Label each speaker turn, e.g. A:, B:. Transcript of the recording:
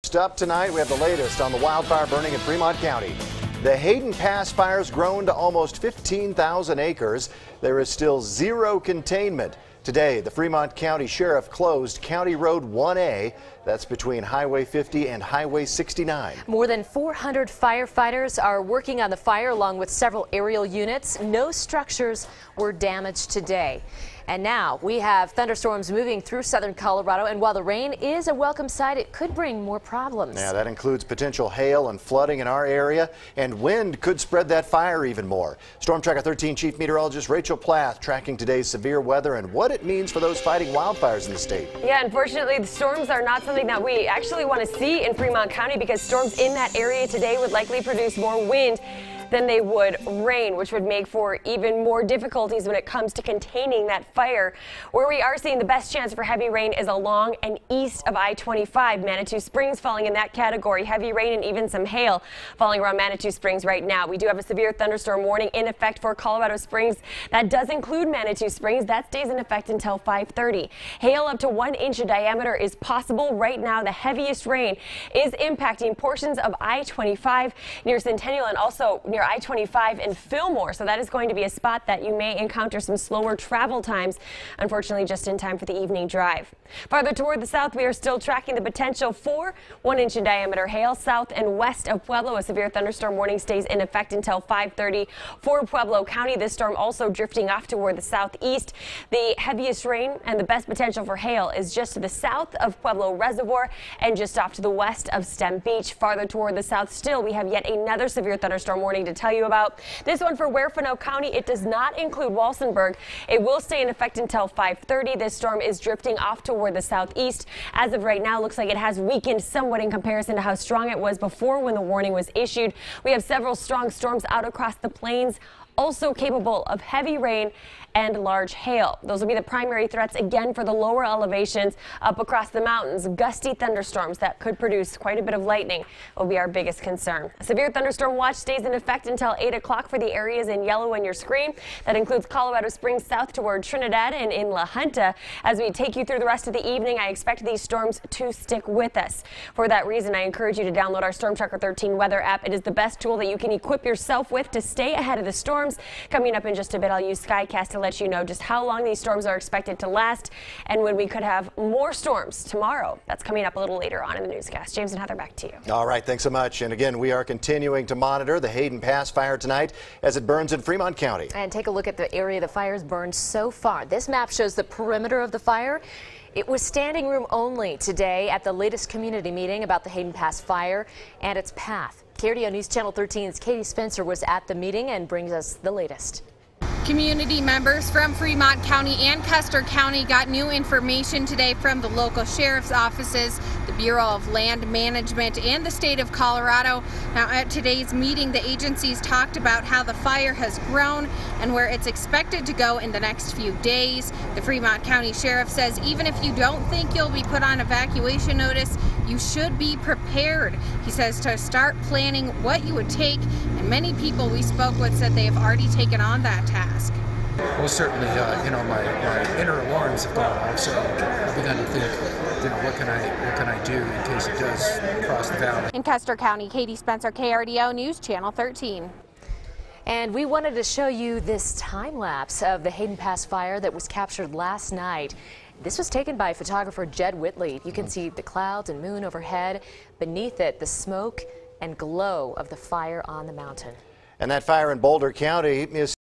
A: Next up tonight, we have the latest on the wildfire burning in Fremont County. The Hayden Pass fire's grown to almost 15,000 acres. There is still zero containment. Today, the Fremont County Sheriff closed County Road 1A. That's between Highway 50 and Highway 69.
B: More than 400 firefighters are working on the fire along with several aerial units. No structures were damaged today. And now we have thunderstorms moving through southern Colorado, and while the rain is a welcome sight, it could bring more problems.
A: Yeah, that includes potential hail and flooding in our area, and wind could spread that fire even more. Storm Tracker 13 Chief Meteorologist Rachel Plath tracking today's severe weather and what it means for those fighting wildfires in the state.
C: Yeah, unfortunately, the storms are not something that we actually want to see in Fremont County because storms in that area today would likely produce more wind than they would rain, which would make for even more difficulties when it comes to containing that fire. Where we are seeing the best chance for heavy rain is along and east of I-25. Manitou Springs falling in that category. Heavy rain and even some hail falling around Manitou Springs right now. We do have a severe thunderstorm warning in effect for Colorado Springs. That does include Manitou Springs. That stays in effect until 5:30. Hail up to 1 inch in diameter is possible. Right now, the heaviest rain is impacting portions of I-25 near Centennial and also near I-25 in Fillmore. So that is going to be a spot that you may encounter some slower travel times, unfortunately just in time for the evening drive. Farther toward the south, we are still tracking the potential for 1 inch in diameter hail south and west of Pueblo. A severe thunderstorm warning stays in effect until 5:30 for Pueblo County. This storm also drifting off toward the southeast. The heaviest rain and the best potential for hail is just to the south of Pueblo Reservoir and just off to the west of Stem Beach. Farther toward the south still, we have yet another severe thunderstorm warning to tell you about. This one for Huerfano County. It does not include Walsenburg. It will stay in effect until 5:30. This storm is drifting off toward the southeast. As of right now, looks like it has weakened somewhat in comparison to how strong it was before when the warning was issued. We have several strong storms out across the plains, also capable of heavy rain and large hail. Those will be the primary threats again for the lower elevations up across the mountains. Gusty thunderstorms that could produce quite a bit of lightning will be our biggest concern. A severe thunderstorm watch stays in effect until 8 o'clock for the areas in yellow on your screen. That includes Colorado Springs south toward Trinidad and in La Junta. As we take you through the rest of the evening, I expect these storms to stick with us. For that reason, I encourage you to download our Storm Tracker 13 weather app. It is the best tool that you can equip yourself with to stay ahead of the storms. Coming up in just a bit, I'll use Skycast to let you know just how long these storms are expected to last and when we could have more storms tomorrow. That's coming up a little later on in the newscast. James and Heather, back to you.
A: All right, thanks so much. And again, we are continuing to monitor the Hayden Pass fire tonight as it burns in Fremont County.
B: And take a look at the area the fire's burned so far. This map shows the perimeter of the fire. It was standing room only today at the latest community meeting about the Hayden Pass fire and its path. KRDO News Channel 13's Katie Spencer was at the meeting and brings us the latest.
D: Community members from Fremont County and Custer County got new information today from the local sheriff's offices, the Bureau of Land Management, and the state of Colorado. Now, at today's meeting, the agencies talked about how the fire has grown and where it's expected to go in the next few days. The Fremont County Sheriff says even if you don't think you'll be put on evacuation notice, you should be prepared. He says to start planning what you would take, and many people we spoke with said they have already taken on that task.
E: Well, certainly, my inner alarms have gone off, so I've begun to think, what can I do in case it does cross the valley.
D: In Custer County, Katie Spencer, KRDO News Channel 13.
B: And we wanted to show you this time lapse of the Hayden Pass fire that was captured last night. This was taken by photographer Jed Whitley. You can see the clouds and moon overhead. Beneath it, the smoke and glow of the fire on the mountain.
A: And that fire in Boulder County is